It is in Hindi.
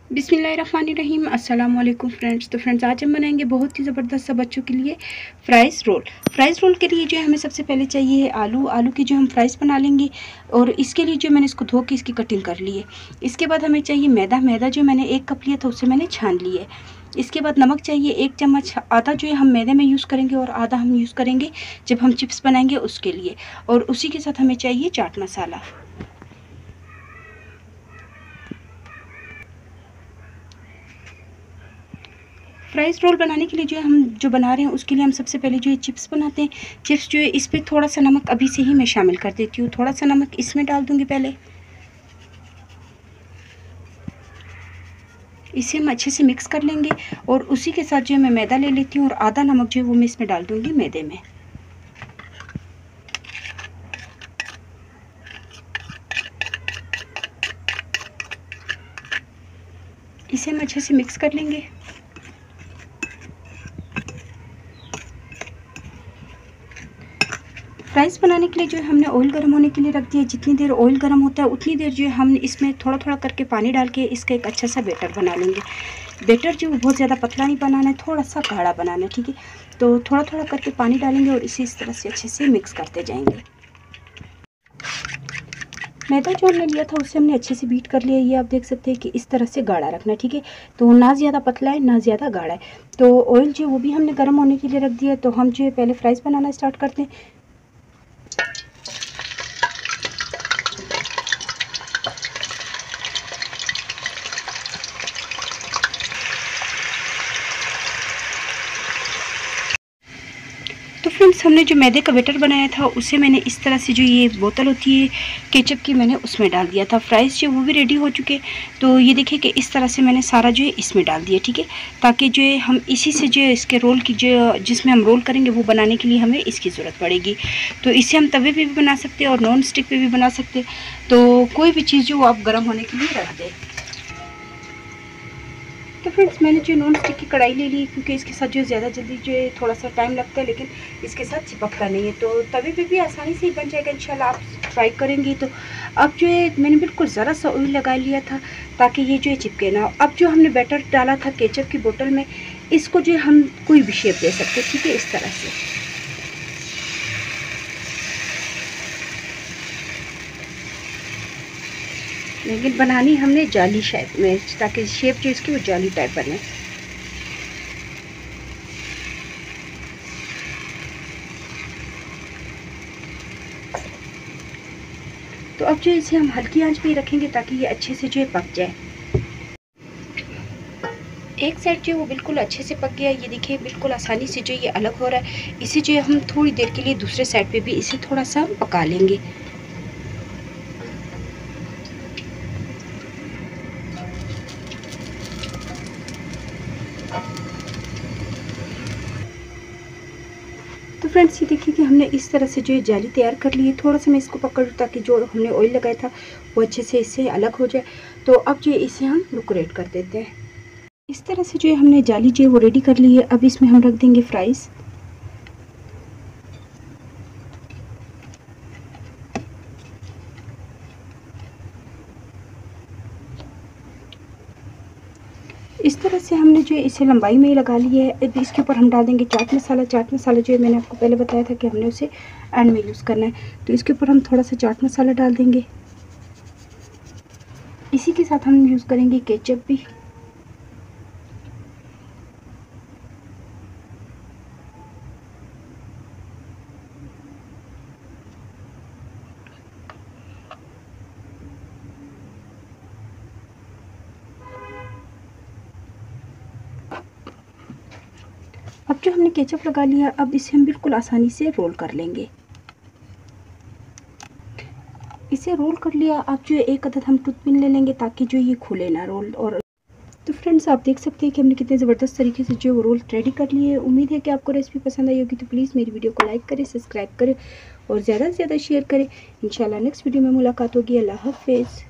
बिस्मिल्लाहिर्रहमानिर्रहीम। अस्सलाम वालेकुम फ्रेंड्स। तो फ्रेंड्स, आज हम बनाएंगे बहुत ही ज़बरदस्त सा बच्चों के लिए फ़्राइज़ रोल। फ़्राइज़ रोल के लिए जो है हमें सबसे पहले चाहिए है आलू की जो हम फ़्राइज़ बना लेंगे। और इसके लिए जो मैंने इसको धो के इसकी कटिंग कर ली है। इसके बाद हमें चाहिए मैदा जो मैंने 1 कप लिया था उसे मैंने छान लिया है। इसके बाद नमक चाहिए 1 चम्मच, आधा जो है हम मैदे में यूज़ करेंगे और आधा हम यूज़ करेंगे जब हम चिप्स बनाएंगे उसके लिए। और उसी के साथ हमें चाहिए चाट मसाला। फ्राइज़ रोल बनाने के लिए जो है हम जो बना रहे हैं उसके लिए हम सबसे पहले जो है चिप्स बनाते हैं। चिप्स जो है इस पर थोड़ा सा नमक अभी से ही मैं शामिल कर देती हूँ। थोड़ा सा नमक इसमें डाल दूँगी पहले। इसे हम अच्छे से मिक्स कर लेंगे और उसी के साथ जो है मैं मैदा ले लेती हूँ और आधा नमक जो है वो मैं इसमें डाल दूँगी मैदे में। इसे हम अच्छे से मिक्स कर लेंगे। फ्राइज़ बनाने के लिए जो है हमने ऑयल गर्म होने के लिए रख दिया। जितनी देर ऑयल गर्म होता है उतनी देर जो है हम इसमें थोड़ा थोड़ा करके पानी डाल के इसका एक अच्छा सा बैटर बना लेंगे। बैटर जो बहुत ज़्यादा पतला नहीं बनाना है, थोड़ा सा गाढ़ा बनाना है, ठीक है। तो थोड़ा थोड़ा करके पानी डालेंगे और इसे इस तरह से अच्छे से मिक्स करते जाएंगे। मैदा जो हमने लिया था उससे हमने अच्छे से बीट कर लिया। ये आप देख सकते हैं कि इस तरह से गाढ़ा रखना है, ठीक है। तो ना ज़्यादा पतला है ना ज़्यादा गाढ़ा है। तो ऑयल जो वो भी हमने गर्म होने के लिए रख दिया। तो हम जो है पहले फ्राइज़ बनाना स्टार्ट करते हैं। तो फ्रेंड्स, हमने जो मैदे का बैटर बनाया था उसे मैंने इस तरह से जो ये बोतल होती है केचप की मैंने उसमें डाल दिया था। फ्राइज़ जो वो भी रेडी हो चुके। तो ये देखिए कि इस तरह से मैंने सारा जो है इसमें डाल दिया, ठीक है। ताकि जो है हम इसी से जो है इसके रोल की जो जिसमें हम रोल करेंगे वो बनाने के लिए हमें इसकी ज़रूरत पड़ेगी। तो इसे हम तवे पर भी बना सकते हैं और नॉन स्टिक पर भी बना सकते हैं। तो कोई भी चीज़ जो आप गर्म होने के लिए रख दें। तो फ्रेंड्स, मैंने जो नॉन स्टिक की कढ़ाई ले ली क्योंकि इसके साथ जो ज़्यादा जल्दी जो है थोड़ा सा टाइम लगता है, लेकिन इसके साथ चिपकता नहीं है। तो तवे पे भी आसानी से बन जाएगा इंशाल्लाह, आप ट्राई करेंगी तो। अब जो है मैंने बिल्कुल ज़रा सा ऑयल लगा लिया था ताकि ये जो है चिपके ना। अब जो हमने बैटर डाला था केचप की बोतल में, इसको जो है हम कोई भी शेप दे सकते हैं, ठीक है, इस तरह से। लेकिन बनानी हमने जाली शेप में, ताकि शेप जो इसकी वो जाली टाइप बने। तो अब जो इसे हम हल्की आंच पे ही रखेंगे ताकि ये अच्छे से जो है पक जाए। एक साइड जो है वो बिल्कुल अच्छे से पक गया है। ये देखिए बिल्कुल आसानी से जो ये अलग हो रहा है। इसे जो है हम थोड़ी देर के लिए दूसरे साइड पे भी इसे थोड़ा सा पका लेंगे। तो फ्रेंड्स, ये देखिए कि हमने इस तरह से जो है जाली तैयार कर ली है। थोड़ा सा मैं इसको पकड़ लूँ ताकि जो हमने ऑयल लगाया था वो अच्छे से इससे अलग हो जाए। तो अब जो है इसे हम डेकोरेट कर देते हैं। इस तरह से जो है हमने जाली जो है वो रेडी कर ली है। अब इसमें हम रख देंगे फ्राइज़। इस तरह से हमने जो है इसे लंबाई में ही लगा ली है। अब इसके ऊपर हम डाल देंगे चाट मसाला। चाट मसाला जो है मैंने आपको पहले बताया था कि हमने उसे एंड में यूज़ करना है। तो इसके ऊपर हम थोड़ा सा चाट मसाला डाल देंगे। इसी के साथ हम यूज़ करेंगे केचप भी। अब जो हमने केचप लगा लिया, अब इसे हम बिल्कुल आसानी से रोल कर लेंगे। इसे रोल कर लिया। अब जो है एक अदद हम टूथपिन ले लेंगे ताकि जो ये खुले ना रोल। और तो फ्रेंड्स, आप देख सकते हैं कि हमने कितने ज़बरदस्त तरीके से जो रोल रेडी कर लिए है। उम्मीद है कि आपको रेसिपी पसंद आई होगी। तो प्लीज़ मेरी वीडियो को लाइक करें, सब्सक्राइब करें और ज़्यादा से ज़्यादा शेयर करें। इंशाल्लाह नेक्स्ट वीडियो में मुलाकात होगी। अल्लाह हाफ़िज़।